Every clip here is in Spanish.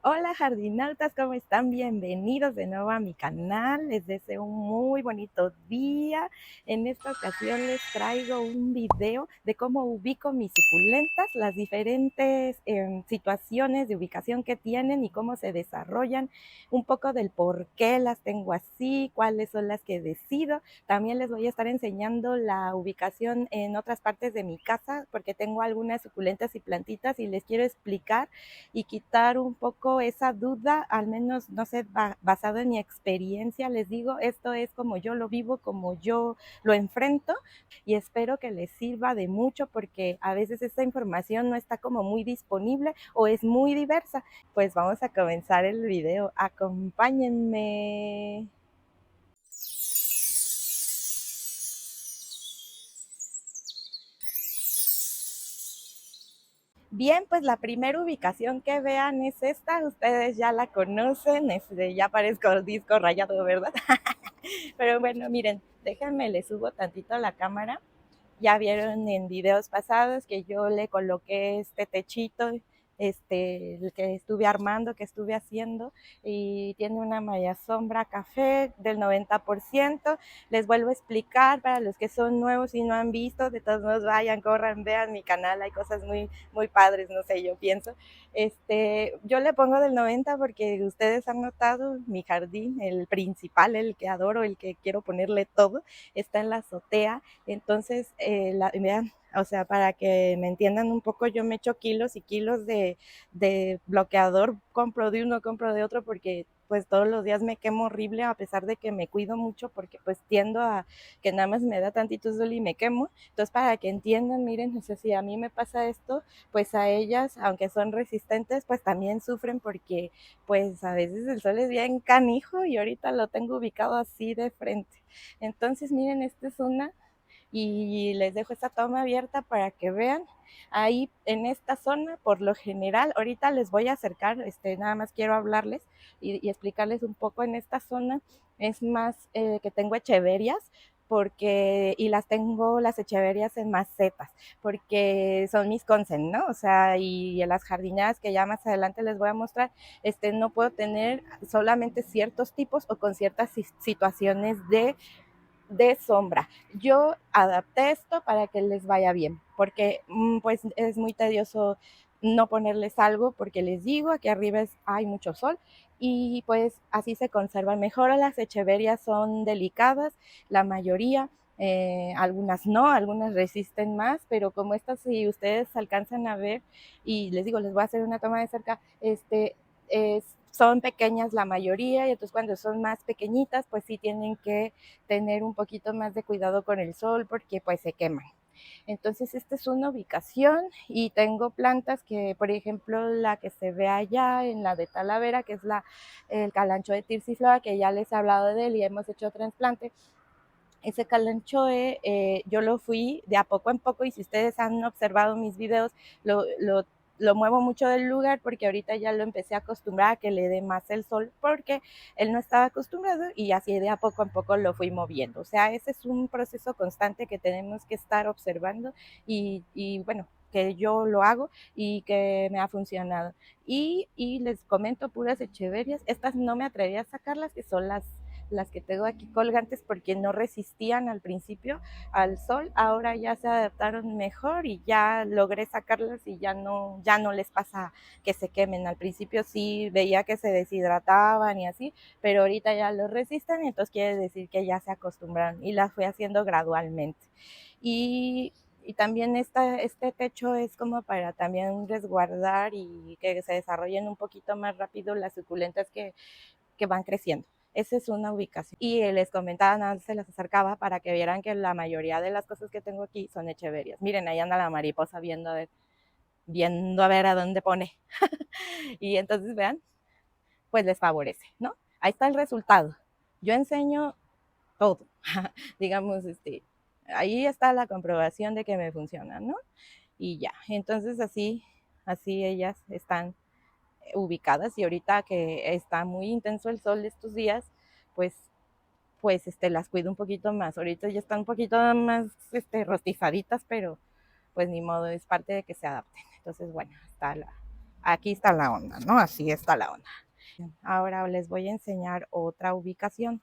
Hola jardinautas, ¿cómo están? Bienvenidos de nuevo a mi canal. Les deseo un muy bonito día. En esta ocasión les traigo un video de cómo ubico mis suculentas, las diferentes situaciones de ubicación que tienen y cómo se desarrollan, un poco del por qué las tengo así, cuáles son las que decido. También les voy a estar enseñando la ubicación en otras partes de mi casa porque tengo algunas suculentas y plantitas y les quiero explicar y quitar un poco esa duda, al menos, no sé, basado en mi experiencia, les digo, esto es como yo lo vivo, como yo lo enfrento y espero que les sirva de mucho porque a veces esta información no está como muy disponible o es muy diversa. Pues vamos a comenzar el video, acompáñenme. Bien, pues la primera ubicación que vean es esta, ustedes ya la conocen, ya parezco disco rayado, ¿verdad? Pero bueno, miren, déjenme, le subo tantito a la cámara. Ya vieron en videos pasados que yo le coloqué este techito, el que estuve armando, que estuve haciendo, y tiene una malla sombra café del 90%. Les vuelvo a explicar para los que son nuevos y no han visto, de todos modos vayan, corran, vean mi canal, hay cosas muy padres, no sé, yo pienso. Yo le pongo del 90 porque ustedes han notado mi jardín, el principal, el que adoro, el que quiero ponerle todo, está en la azotea. Entonces, vean, o sea, para que me entiendan un poco, yo me echo kilos y kilos de bloqueador, compro de uno, compro de otro, porque pues todos los días me quemo horrible, a pesar de que me cuido mucho, porque pues tiendo a que nada más me da tantito sol y me quemo. Entonces, para que entiendan, miren, no sé si a mí me pasa esto, pues a ellas, aunque son resistentes, pues también sufren porque pues a veces el sol es bien canijo y ahorita lo tengo ubicado así de frente. Entonces, miren, esta es una y les dejo esta toma abierta para que vean. Ahí en esta zona, por lo general, ahorita les voy a acercar, nada más quiero hablarles y explicarles un poco. En esta zona es más que tengo echeverias, porque, y las tengo las echeverias en macetas, porque son mis consen, ¿no? O sea, y en las jardineras que ya más adelante les voy a mostrar, no puedo tener solamente ciertos tipos o con ciertas situaciones de sombra. Yo adapté esto para que les vaya bien, porque pues es muy tedioso no ponerles algo, porque les digo, aquí arriba hay mucho sol y pues así se conservan mejor. Las echeverias son delicadas, la mayoría, algunas no, algunas resisten más, pero como estas, si ustedes alcanzan a ver, y les digo, les voy a hacer una toma de cerca, son pequeñas la mayoría, y entonces cuando son más pequeñitas, pues sí tienen que tener un poquito más de cuidado con el sol porque pues se queman. Entonces esta es una ubicación y tengo plantas que, por ejemplo, la que se ve allá en la de Talavera, que es el calanchoe tirsiflora, que ya les he hablado de él y hemos hecho trasplante. Ese calanchoe yo lo fui de a poco en poco, y si ustedes han observado mis videos, lo muevo mucho del lugar porque ahorita ya lo empecé a acostumbrar a que le dé más el sol, porque él no estaba acostumbrado, y así de a poco en poco lo fui moviendo. O sea, ese es un proceso constante que tenemos que estar observando y bueno, que yo lo hago y que me ha funcionado. Y les comento, puras echeverias, estas no me atreví a sacarlas, que son las que tengo aquí colgantes, porque no resistían al principio al sol. Ahora ya se adaptaron mejor y ya logré sacarlas y ya no les pasa que se quemen. Al principio sí veía que se deshidrataban y así, pero ahorita ya lo resisten, y entonces quiere decir que ya se acostumbraron, y las fui haciendo gradualmente. Y también este techo es como para también resguardar y que se desarrollen un poquito más rápido las suculentas que van creciendo. Esa es una ubicación. Y les comentaba, nada, se las acercaba para que vieran que la mayoría de las cosas que tengo aquí son echeverias. Miren, ahí anda la mariposa viendo a ver a dónde pone. Y entonces, vean, pues les favorece, ¿no? Ahí está el resultado. Yo enseño todo, digamos, ahí está la comprobación de que me funciona, ¿no? Y ya, entonces así ellas están ubicadas, y ahorita que está muy intenso el sol estos días, pues las cuido un poquito más. Ahorita ya están un poquito más rostizaditas, pero pues ni modo, es parte de que se adapten. Entonces, bueno, aquí está la onda, ¿no? Así está la onda. Ahora les voy a enseñar otra ubicación.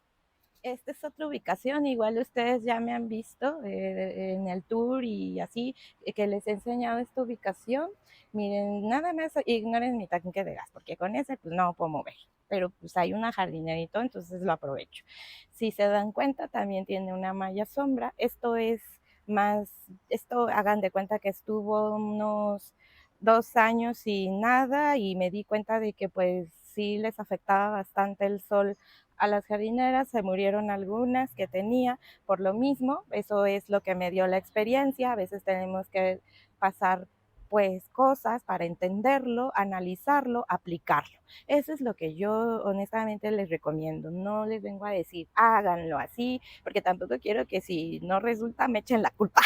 Esta es otra ubicación, igual ustedes ya me han visto en el tour y así, que les he enseñado esta ubicación. Miren, nada más ignoren mi tanque de gas, porque con ese pues no puedo mover, pero pues hay una jardinerito, entonces lo aprovecho. Si se dan cuenta, también tiene una malla sombra. Esto es más, esto hagan de cuenta que estuvo unos 2 años sin nada y me di cuenta de que pues sí les afectaba bastante el sol a las jardineras, se murieron algunas que tenía por lo mismo. Eso es lo que me dio la experiencia. A veces tenemos que pasar pues cosas para entenderlo, analizarlo, aplicarlo. Eso es lo que yo honestamente les recomiendo. No les vengo a decir háganlo así, porque tampoco quiero que si no resulta me echen la culpa.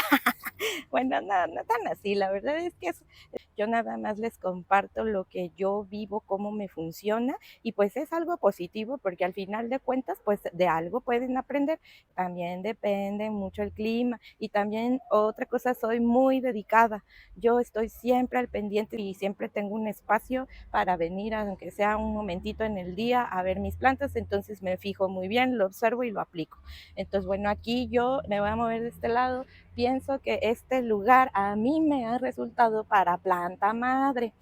Bueno, no tan así. La verdad es que yo nada más les comparto lo que yo vivo, cómo me funciona y pues es algo positivo porque al final de cuentas pues de algo pueden aprender. También depende mucho el clima y también otra cosa, soy muy dedicada. Yo estoy siempre al pendiente y siempre tengo un espacio para venir, aunque sea un momentito en el día, a ver mis plantas, entonces me fijo muy bien, lo observo y lo aplico. Entonces, bueno, aquí yo me voy a mover de este lado. Pienso que este lugar a mí me ha resultado para planta madre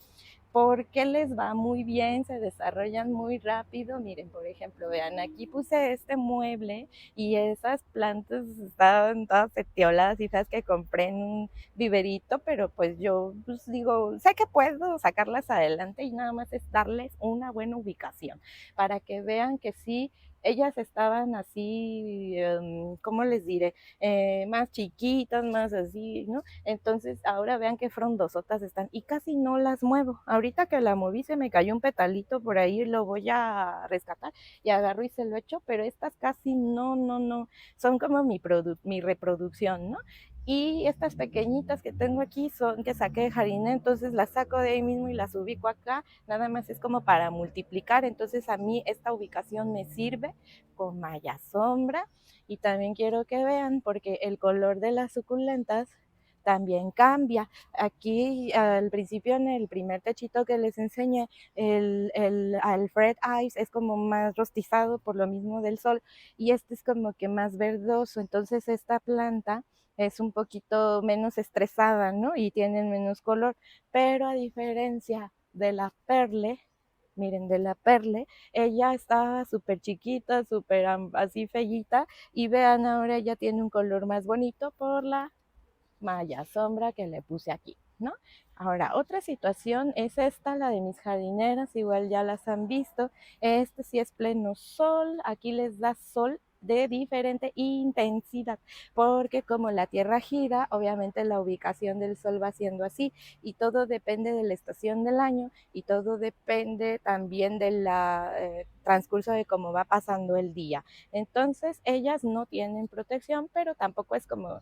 porque les va muy bien, se desarrollan muy rápido. Miren, por ejemplo, vean, aquí puse este mueble y esas plantas estaban todas petioladas y sabes que compré en un viverito, pero pues yo pues digo, sé que puedo sacarlas adelante y nada más es darles una buena ubicación para que vean que sí, ellas estaban así, ¿cómo les diré? Más chiquitas, más así, ¿no? Entonces ahora vean qué frondosotas están y casi no las muevo. Ahorita que la moví se me cayó un petalito por ahí, lo voy a rescatar y agarro y se lo echo, pero estas casi no, son como mi reproducción, ¿no? Y estas pequeñitas que tengo aquí son que saqué de jardín, entonces las saco de ahí mismo y las ubico acá, nada más es como para multiplicar, entonces a mí esta ubicación me sirve con malla sombra y también quiero que vean porque el color de las suculentas también cambia. Aquí al principio en el primer techito que les enseñé, el Alfred Ice es como más rostizado por lo mismo del sol y este es como que más verdoso, entonces esta planta es un poquito menos estresada, ¿no? Y tienen menos color, pero a diferencia de la perle, miren, de la perle, ella estaba súper chiquita, súper así fellita, y vean ahora ella tiene un color más bonito por la malla sombra que le puse aquí, ¿no? Ahora, otra situación es esta, la de mis jardineras, igual ya las han visto. Este sí es pleno sol, aquí les da sol de diferente intensidad, porque como la Tierra gira, obviamente la ubicación del sol va siendo así y todo depende de la estación del año y todo depende también del transcurso de cómo va pasando el día. Entonces, ellas no tienen protección, pero tampoco es como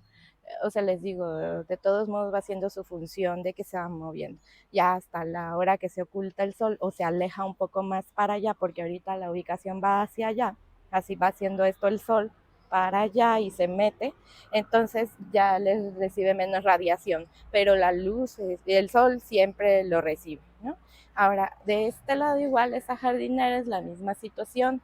o sea, les digo, de todos modos va haciendo su función de que se va moviendo. Ya hasta la hora que se oculta el sol o se aleja un poco más para allá, porque ahorita la ubicación va hacia allá, así va haciendo esto el sol para allá y se mete, entonces ya les recibe menos radiación, pero la luz, el sol siempre lo recibe, ¿no? Ahora, de este lado igual, esa jardinera es la misma situación,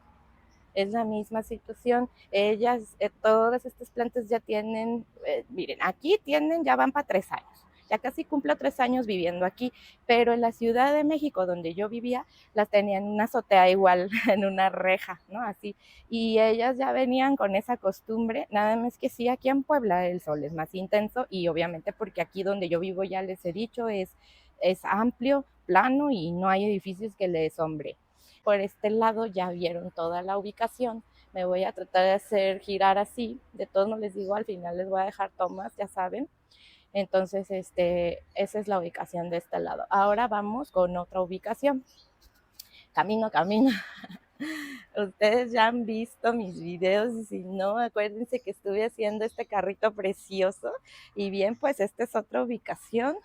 es la misma situación. Ellas, todas estas plantas ya tienen, miren, aquí tienen, ya van para 3 años. Ya casi cumplo 3 años viviendo aquí, pero en la Ciudad de México, donde yo vivía, las tenían en una azotea igual, en una reja, ¿no? Así. Y ellas ya venían con esa costumbre, nada más que sí, aquí en Puebla el sol es más intenso y obviamente porque aquí donde yo vivo, ya les he dicho, es amplio, plano y no hay edificios que le sombre. Por este lado ya vieron toda la ubicación. Me voy a tratar de hacer girar así. De todos modos les digo, al final les voy a dejar tomas, ya saben. Entonces, esa es la ubicación de este lado. Ahora vamos con otra ubicación. Camino. Ustedes ya han visto mis videos y si no, acuérdense que estuve haciendo este carrito precioso. Y bien, pues esta es otra ubicación.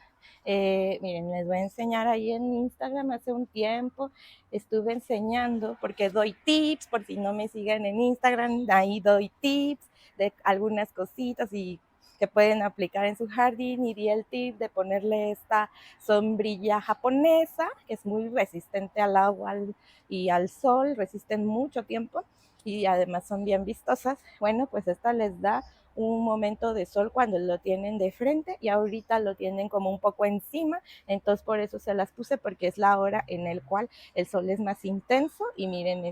Miren, les voy a enseñar ahí en Instagram hace un tiempo. Estuve enseñando porque doy tips, por si no me siguen en Instagram, ahí doy tips de algunas cositas y que pueden aplicar en su jardín, y di el tip de ponerle esta sombrilla japonesa, que es muy resistente al agua y al sol, resisten mucho tiempo y además son bien vistosas. Bueno, pues esta les da un momento de sol cuando lo tienen de frente y ahorita lo tienen como un poco encima, entonces por eso se las puse, porque es la hora en el cual el sol es más intenso. Y miren,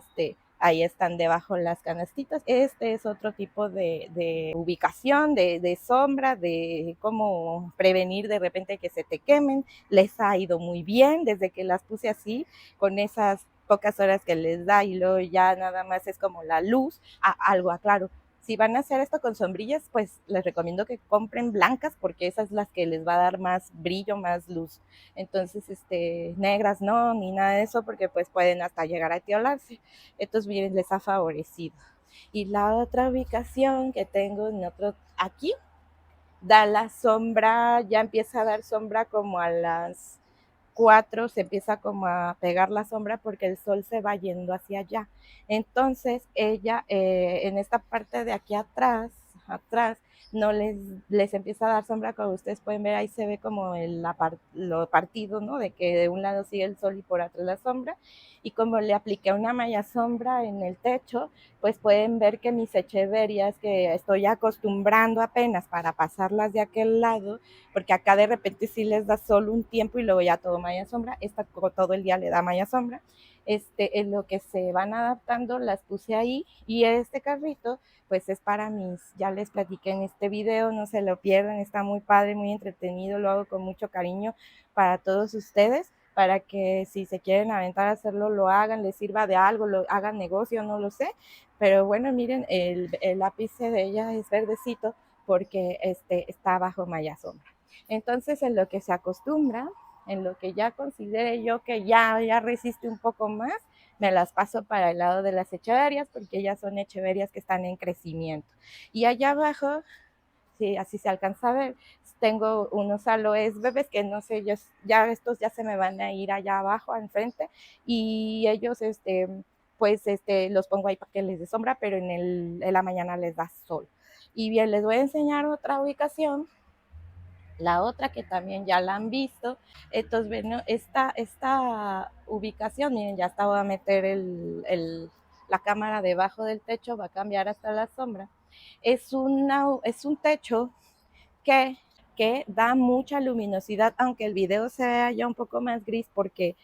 ahí están debajo las canastitas. Este es otro tipo de ubicación, de sombra, de cómo prevenir de repente que se te quemen. Les ha ido muy bien desde que las puse así, con esas pocas horas que les da, y luego ya nada más es como la luz. Algo aclaro, si van a hacer esto con sombrillas, pues les recomiendo que compren blancas, porque esas son las que les va a dar más brillo, más luz. Entonces, negras no, ni nada de eso, porque pues pueden hasta llegar a tiolarse. Entonces, miren, les ha favorecido. Y la otra ubicación que tengo en otro, aquí, da la sombra, ya empieza a dar sombra como a las 4, se empieza como a pegar la sombra porque el sol se va yendo hacia allá. Entonces ella, en esta parte de aquí atrás, no les empieza a dar sombra. Como ustedes pueden ver, ahí se ve como lo partido, ¿no? De que de un lado sigue el sol y por atrás la sombra. Y como le apliqué una malla sombra en el techo, pues pueden ver que mis echeverias, que estoy acostumbrando apenas para pasarlas de aquel lado, porque acá de repente sí les da solo un tiempo y luego ya todo malla sombra, esta todo el día le da malla sombra. En lo que se van adaptando las puse ahí, y este carrito pues es para ya les platiqué en este video, no se lo pierdan, está muy padre, muy entretenido, lo hago con mucho cariño para todos ustedes, para que si se quieren aventar a hacerlo, lo hagan, les sirva de algo, lo hagan negocio, no lo sé. Pero bueno, miren, el ápice de ella es verdecito porque está bajo malla sombra. Entonces, en lo que se acostumbra, en lo que ya considere yo que ya resiste un poco más, me las paso para el lado de las echeverias, porque ya son echeverias que están en crecimiento. Y allá abajo, sí, así se alcanza a ver, tengo unos aloes bebés que no sé, ya estos ya se me van a ir allá abajo, enfrente, y ellos, pues, los pongo ahí para que les dé sombra, pero en la mañana les da sol. Y bien, les voy a enseñar otra ubicación, la otra que también ya la han visto. Entonces, bueno, esta ubicación, miren, ya estaba a meter la cámara debajo del techo, va a cambiar hasta la sombra. Es un techo que, que da mucha luminosidad, aunque el video sea ya un poco más gris, porque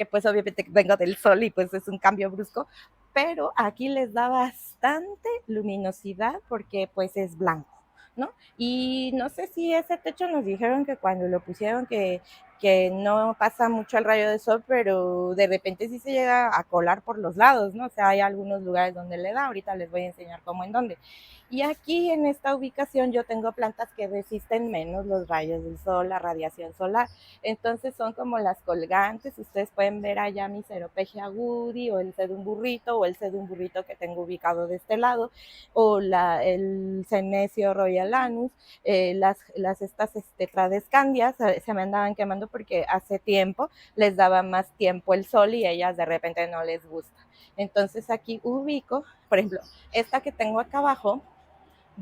pues obviamente vengo del sol y pues es un cambio brusco, pero aquí les da bastante luminosidad porque pues es blanco, ¿no? Y no sé si ese techo nos dijeron que cuando lo pusieron que no pasa mucho el rayo de sol, pero de repente sí se llega a colar por los lados, ¿no? O sea, hay algunos lugares donde le da, ahorita les voy a enseñar cómo en dónde. Y aquí en esta ubicación yo tengo plantas que resisten menos los rayos del sol, la radiación solar. Entonces son como las colgantes. Ustedes pueden ver allá mi Ceropegia agudi, o el sedum burrito, o el sedum burrito que tengo ubicado de este lado, o el Senecio royalanus, estas tradescandias se me andaban quemando porque hace tiempo les daba más tiempo el sol y ellas de repente no les gusta. Entonces aquí ubico, por ejemplo, esta que tengo acá abajo,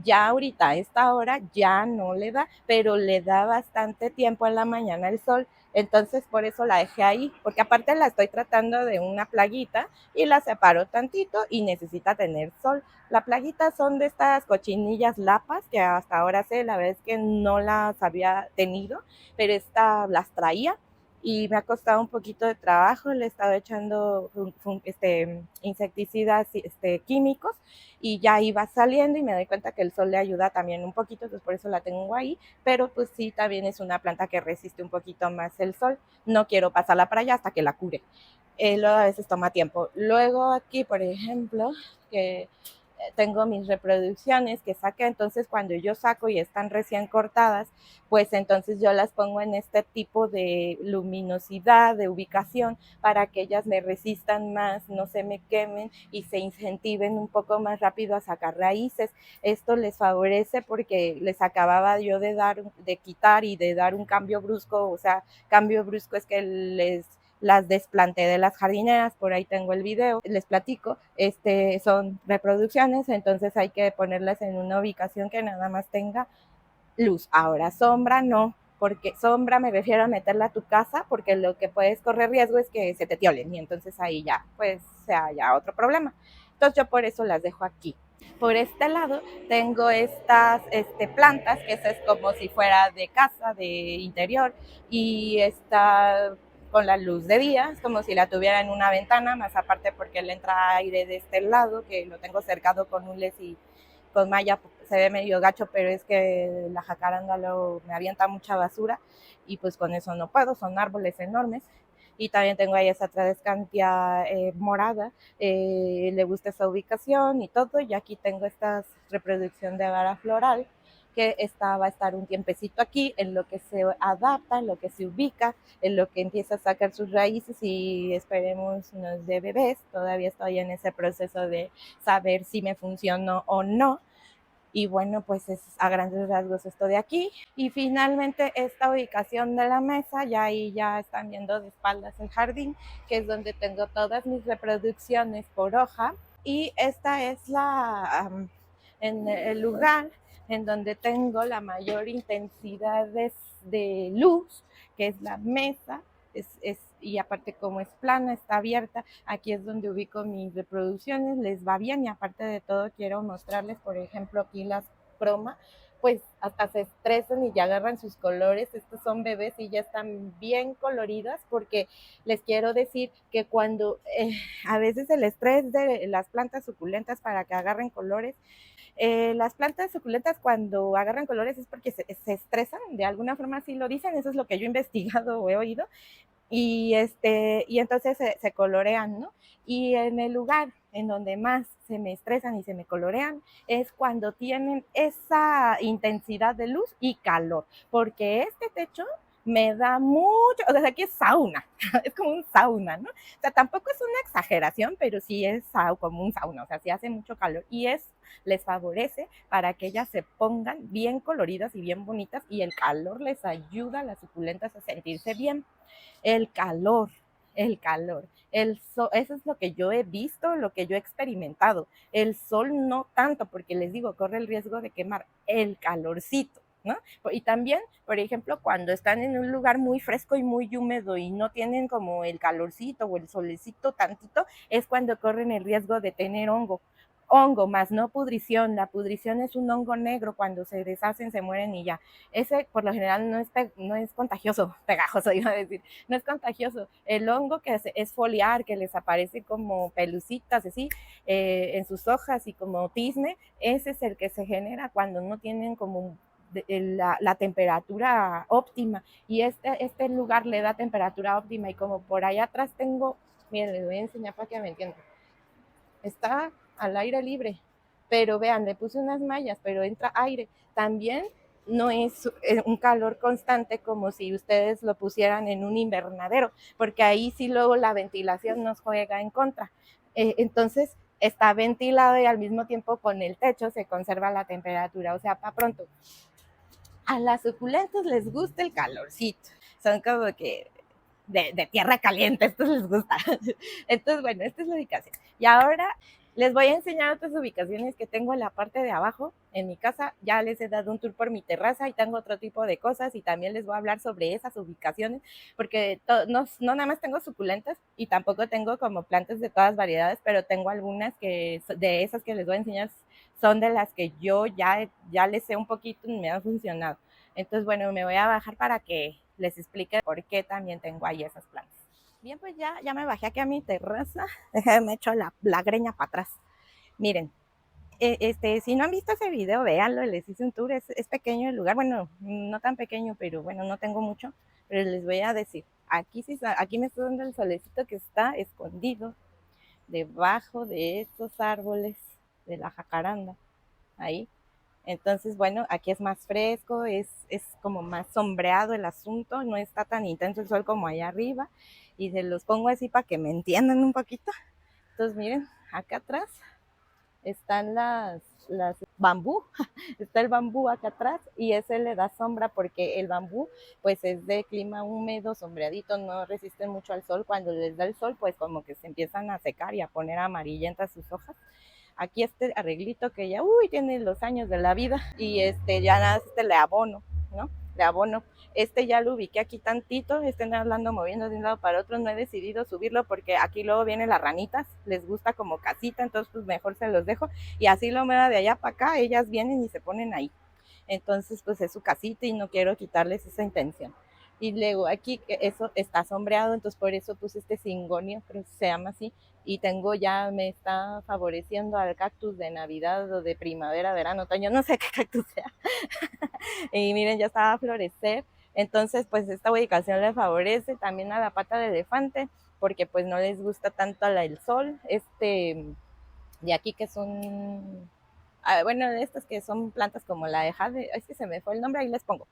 ya ahorita a esta hora ya no le da, pero le da bastante tiempo en la mañana el sol. Entonces por eso la dejé ahí, porque aparte la estoy tratando de una plaguita y la separo tantito y necesita tener sol. La plaguita son de estas cochinillas lapas que hasta ahora sé, la verdad es que no las había tenido, pero esta las traía y me ha costado un poquito de trabajo. Le he estado echando insecticidas químicos, y ya iba saliendo y me doy cuenta que el sol le ayuda también un poquito, entonces por eso la tengo ahí, pero pues sí, también es una planta que resiste un poquito más el sol. No quiero pasarla para allá hasta que la cure. Luego a veces toma tiempo. Luego aquí, por ejemplo, que tengo mis reproducciones que saqué, entonces cuando yo saco y están recién cortadas, pues entonces yo las pongo en este tipo de luminosidad, de ubicación, para que ellas me resistan más, no se me quemen y se incentiven un poco más rápido a sacar raíces. Esto les favorece porque les acababa yo de quitar y de dar un cambio brusco, o sea, cambio brusco es que las desplanté de las jardineras, por ahí tengo el video, les platico, son reproducciones, entonces hay que ponerlas en una ubicación que nada más tenga luz. Ahora, sombra no, porque sombra me refiero a meterla a tu casa, porque lo que puedes correr riesgo es que se te tiolen y entonces ahí ya, pues sea ya otro problema. Entonces yo por eso las dejo aquí. Por este lado tengo estas plantas, que eso es como si fuera de casa, de interior, y está con la luz de día, es como si la tuviera en una ventana, más aparte porque le entra aire de este lado, que lo tengo cercado con un les y con malla se ve medio gacho, pero es que la jacaranda luego me avienta mucha basura y pues con eso no puedo, son árboles enormes. Y también tengo ahí esa tradescantia morada, le gusta esa ubicación y todo, y aquí tengo esta reproducción de vara floral que va a estar un tiempecito aquí, en lo que se adapta, en lo que se ubica, en lo que empieza a sacar sus raíces y esperemos nos dé bebés. Todavía estoy en ese proceso de saber si me funcionó o no. Y bueno, pues es a grandes rasgos esto de aquí. Y finalmente esta ubicación de la mesa, ya ahí ya están viendo de espaldas el jardín, que es donde tengo todas mis reproducciones por hoja. Y esta es en el lugar en donde tengo la mayor intensidad de luz, que es la mesa, y aparte como es plana, está abierta, aquí es donde ubico mis reproducciones, les va bien y aparte de todo quiero mostrarles, por ejemplo, aquí las croma, pues hasta se estresan y ya agarran sus colores. Estos son bebés y ya están bien coloridas porque les quiero decir que cuando a veces el estrés de las plantas suculentas para que agarren colores, las plantas suculentas cuando agarran colores es porque se estresan, de alguna forma así lo dicen, eso es lo que yo he investigado o he oído, y entonces se colorean, ¿no? Y en el lugar en donde más se me estresan y se me colorean es cuando tienen esa intensidad de luz y calor, porque este techo me da mucho, o sea, aquí es sauna, es como un sauna, ¿no? O sea, tampoco es una exageración, pero sí es como un sauna, o sea, sí hace mucho calor y es les favorece para que ellas se pongan bien coloridas y bien bonitas y el calor les ayuda a las suculentas a sentirse bien. El calor, el calor. El sol, eso es lo que yo he visto, lo que yo he experimentado. El sol no tanto, porque les digo, corre el riesgo de quemar el calorcito, ¿no? Y también, por ejemplo, cuando están en un lugar muy fresco y muy húmedo y no tienen como el calorcito o el solecito tantito, es cuando corren el riesgo de tener hongo, más no pudrición. La pudrición es un hongo negro, cuando se deshacen se mueren y ya. Ese por lo general no es contagioso, pegajoso iba a decir, no es contagioso. El hongo que es foliar, que les aparece como pelucitas así en sus hojas y como tizne, ese es el que se genera cuando no tienen como la temperatura óptima, y este lugar le da temperatura óptima, y como por allá atrás tengo, miren, les voy a enseñar para que me entiendan, está al aire libre, pero vean, le puse unas mallas, pero entra aire. También no es un calor constante como si ustedes lo pusieran en un invernadero, porque ahí sí luego la ventilación nos juega en contra. Entonces está ventilado y al mismo tiempo con el techo se conserva la temperatura. O sea, para pronto, a las suculentas les gusta el calorcito, son como que de tierra caliente, esto les gusta. Entonces, bueno, esta es la ubicación. Y ahora les voy a enseñar otras ubicaciones que tengo en la parte de abajo en mi casa. Ya les he dado un tour por mi terraza y tengo otro tipo de cosas, y también les voy a hablar sobre esas ubicaciones, porque no nada más tengo suculentas y tampoco tengo como plantas de todas variedades, pero tengo algunas que de esas que les voy a enseñar son de las que yo ya les sé un poquito y me han funcionado. Entonces, bueno, me voy a bajar para que les explique por qué también tengo ahí esas plantas. Bien, pues ya me bajé aquí a mi terraza. Déjenme echo la greña para atrás. Miren, si no han visto ese video, véanlo, les hice un tour, es pequeño el lugar, bueno, no tan pequeño, pero bueno, no tengo mucho, pero les voy a decir, aquí me estoy dando el solecito que está escondido debajo de estos árboles de la jacaranda, ahí. Entonces, bueno, aquí es más fresco, es como más sombreado el asunto, no está tan intenso el sol como allá arriba, y se los pongo así para que me entiendan un poquito. Entonces, miren, acá atrás están las bambú, está el bambú acá atrás, y ese le da sombra porque el bambú pues es de clima húmedo, sombreadito, no resiste mucho al sol. Cuando les da el sol pues como que se empiezan a secar y a poner amarillentas sus hojas, aquí este arreglito que ya, uy, tiene los años de la vida y ya nada, le abono, ¿no? Le abono. Ya lo ubiqué aquí tantito, nada lo ando moviendo de un lado para otro, no he decidido subirlo porque aquí luego vienen las ranitas, les gusta como casita, entonces pues mejor se los dejo y así lo mueva de allá para acá, ellas vienen y se ponen ahí. Entonces pues es su casita y no quiero quitarles esa intención. Y luego aquí eso está sombreado, entonces por eso puse este cingonio, creo que se llama así, y tengo ya, me está favoreciendo al cactus de Navidad o de primavera, verano, otoño, no sé qué cactus sea. Y miren, ya estaba a florecer. Entonces, pues esta ubicación le favorece también a la pata de elefante, porque pues no les gusta tanto el sol. De aquí que son, bueno, de estas que son plantas como la de jade, es que se me fue el nombre, ahí les pongo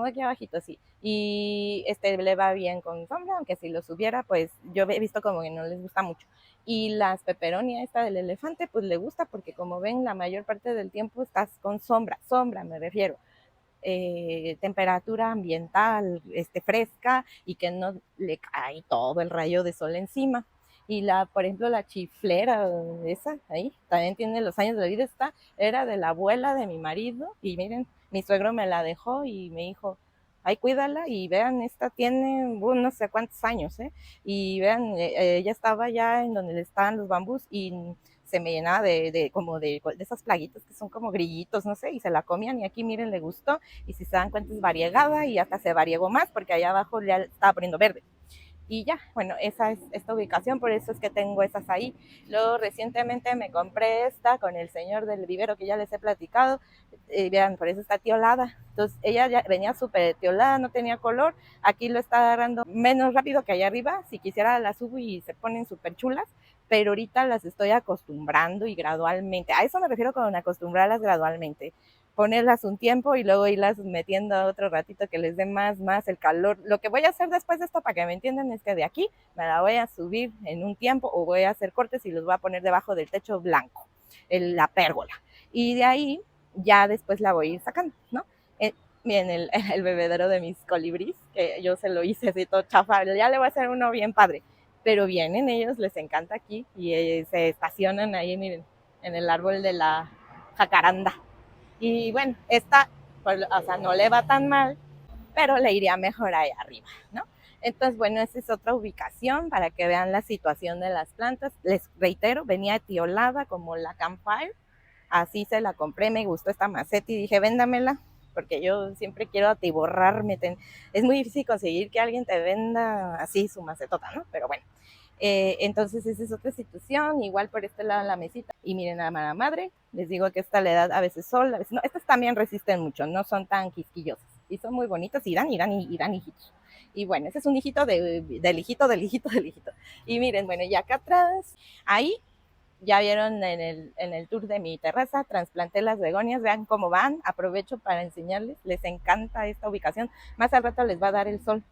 aquí abajito, sí, y le va bien con sombra, aunque si lo subiera, pues yo he visto como que no les gusta mucho. Y las peperonia esta del elefante, pues le gusta porque como ven, la mayor parte del tiempo estás con sombra me refiero, temperatura ambiental fresca y que no le cae todo el rayo de sol encima. Y por ejemplo, la chiflera, esa ahí, también tiene los años de vida, era de la abuela de mi marido, y miren, mi suegro me la dejó y me dijo, ay, cuídala, y vean, esta tiene no sé cuántos años, y vean, ella estaba ya en donde estaban los bambús, y se me llenaba como de esas plaguitas que son como grillitos, no sé, y se la comían, y aquí miren, le gustó, y si se dan cuenta es variegada, y hasta se variegó más, porque allá abajo ya estaba poniendo verde. Y ya, bueno, esa es esta ubicación, por eso es que tengo esas ahí. Luego recientemente me compré esta con el señor del vivero que ya les he platicado, vean, por eso está tiolada. Entonces ella ya venía súper tiolada, no tenía color, aquí lo está agarrando menos rápido que allá arriba, si quisiera las subo y se ponen súper chulas, pero ahorita las estoy acostumbrando y gradualmente, a eso me refiero con acostumbrarlas gradualmente, ponerlas un tiempo y luego irlas metiendo otro ratito que les dé más el calor. Lo que voy a hacer después de esto, para que me entiendan, es que de aquí me la voy a subir en un tiempo o voy a hacer cortes y los voy a poner debajo del techo blanco, la pérgola. Y de ahí ya después la voy a ir sacando, ¿no? Miren, el bebedero de mis colibríes, que yo se lo hice así todo chafa, ya le voy a hacer uno bien padre. Pero vienen ellos, les encanta aquí y se estacionan ahí, miren, en el árbol de la jacaranda. Y bueno, esta, pues, o sea, no le va tan mal, pero le iría mejor ahí arriba, ¿no? Entonces, bueno, esa es otra ubicación para que vean la situación de las plantas. Les reitero, venía etiolada como la Campfire, así se la compré, me gustó esta maceta y dije, véndamela, porque yo siempre quiero atiborrarme. Es muy difícil conseguir que alguien te venda así su macetota, ¿no? Pero bueno, entonces esa es otra situación, igual por este lado la mesita. Y miren a la madre, les digo que esta le da a veces sol, a veces no. Estas también resisten mucho, no son tan quisquillosas y son muy bonitas y dan hijitos. Y bueno, ese es un hijito del hijito, del hijito, del hijito. Y miren, bueno, y acá atrás, ahí ya vieron en el tour de mi terraza, trasplanté las begonias, vean cómo van, aprovecho para enseñarles, les encanta esta ubicación, más al rato les va a dar el sol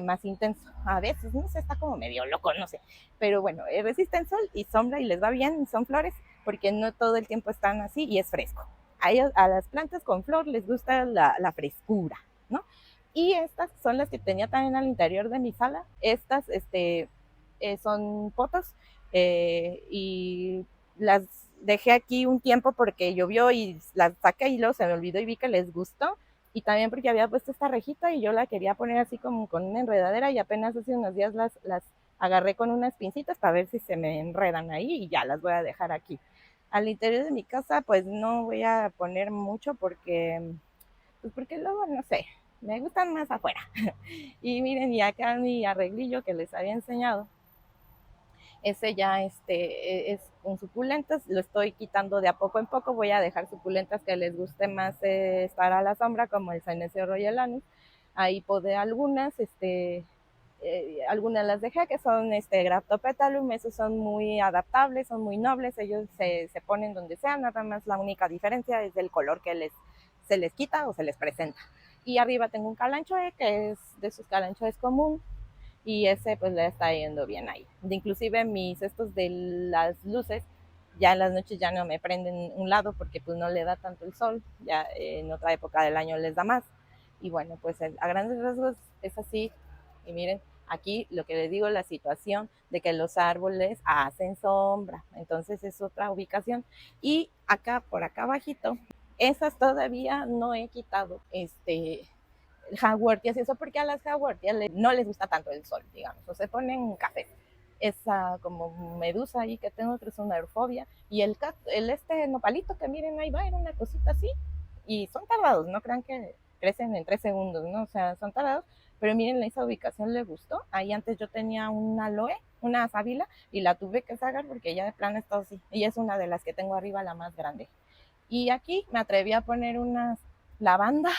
más intenso, a veces, no sé, está como medio loco, no sé, pero bueno, resisten sol y sombra y les va bien, son flores, porque no todo el tiempo están así y es fresco. A las plantas con flor les gusta la frescura, ¿no? Y estas son las que tenía también al interior de mi sala, estas son potos, y las dejé aquí un tiempo porque llovió y las saqué y luego se me olvidó y vi que les gustó, y también porque había puesto esta rejita y yo la quería poner así como con una enredadera y apenas hace unos días las agarré con unas pincitas para ver si se me enredan ahí y ya las voy a dejar aquí. Al interior de mi casa pues no voy a poner mucho porque luego no sé, me gustan más afuera. Y miren, y acá mi arreglillo que les había enseñado, ese ya es con suculentas, lo estoy quitando de a poco en poco, voy a dejar suculentas que les guste más estar a la sombra, como el Senecio royal. Ahí podé algunas las dejé que son Graptopetalum, esos son muy adaptables, son muy nobles, ellos se ponen donde sea, nada más la única diferencia es el color que se les quita o se les presenta. Y arriba tengo un calanchoe, que es de sus calanchoes común, y ese pues le está yendo bien ahí. Inclusive mis estos de las luces, ya en las noches ya no me prenden un lado porque pues no le da tanto el sol, ya en otra época del año les da más. Y bueno, pues a grandes rasgos es así. Y miren, Aquí lo que les digo, la situación de que los árboles hacen sombra, entonces es otra ubicación. Y acá, por acá abajito, esas todavía no he quitado jaguartias y eso, porque a las jaguartias no les gusta tanto el sol, digamos, o se ponen café. Esa como medusa ahí que tengo, que es una eufobia, y el nopalito que miren ahí va, era una cosita así, y son tardados, no crean que crecen en 3 segundos, ¿no? O sea, son tardados, pero miren, esa ubicación le gustó. Ahí antes yo tenía una aloe, una sábila, y la tuve que sacar porque ya de plano está así. Ella es una de las que tengo arriba, la más grande. Y aquí me atreví a poner unas lavanda,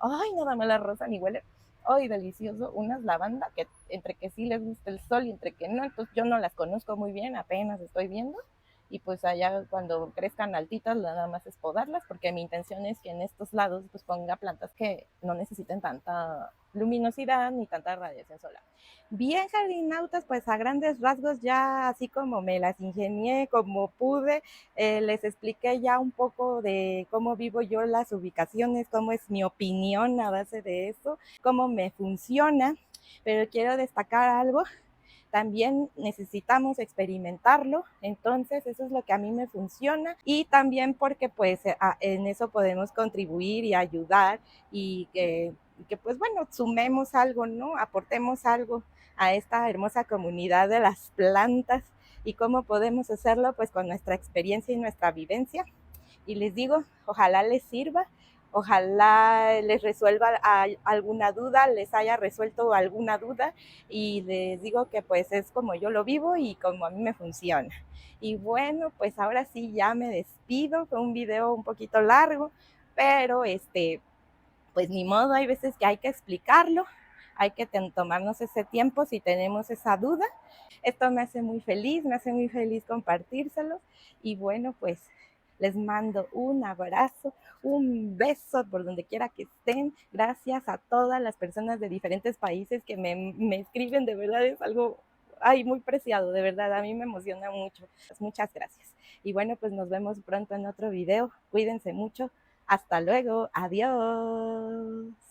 nada más la rosa ni huele, ay, delicioso, unas lavanda que entre que sí les gusta el sol y entre que no, entonces yo no las conozco muy bien, apenas estoy viendo, y pues allá cuando crezcan altitas nada más es podarlas, porque mi intención es que en estos lados pues ponga plantas que no necesiten tanta luminosidad ni tanta radiación solar. Bien, jardinautas, pues a grandes rasgos ya así como me las ingenié, como pude, les expliqué ya un poco de cómo vivo yo las ubicaciones, cómo es mi opinión a base de eso, cómo me funciona, pero quiero destacar algo. También necesitamos experimentarlo, entonces eso es lo que a mí me funciona, y también porque pues en eso podemos contribuir y ayudar, y que pues bueno, sumemos algo, ¿no? Aportemos algo a esta hermosa comunidad de las plantas. ¿Y cómo podemos hacerlo? Pues con nuestra experiencia y nuestra vivencia. Y les digo, ojalá les sirva, ojalá les resuelva alguna duda, les haya resuelto alguna duda, y les digo que pues es como yo lo vivo y como a mí me funciona. Y bueno, pues ahora sí ya me despido, fue un video un poquito largo, pero pues ni modo, hay veces que hay que explicarlo, hay que tomarnos ese tiempo si tenemos esa duda. Esto me hace muy feliz compartírselo, y bueno, pues les mando un abrazo, un beso por donde quiera que estén. Gracias a todas las personas de diferentes países que me escriben, de verdad es algo muy preciado, de verdad, a mí me emociona mucho. Muchas gracias. Y bueno, pues nos vemos pronto en otro video. Cuídense mucho. Hasta luego. Adiós.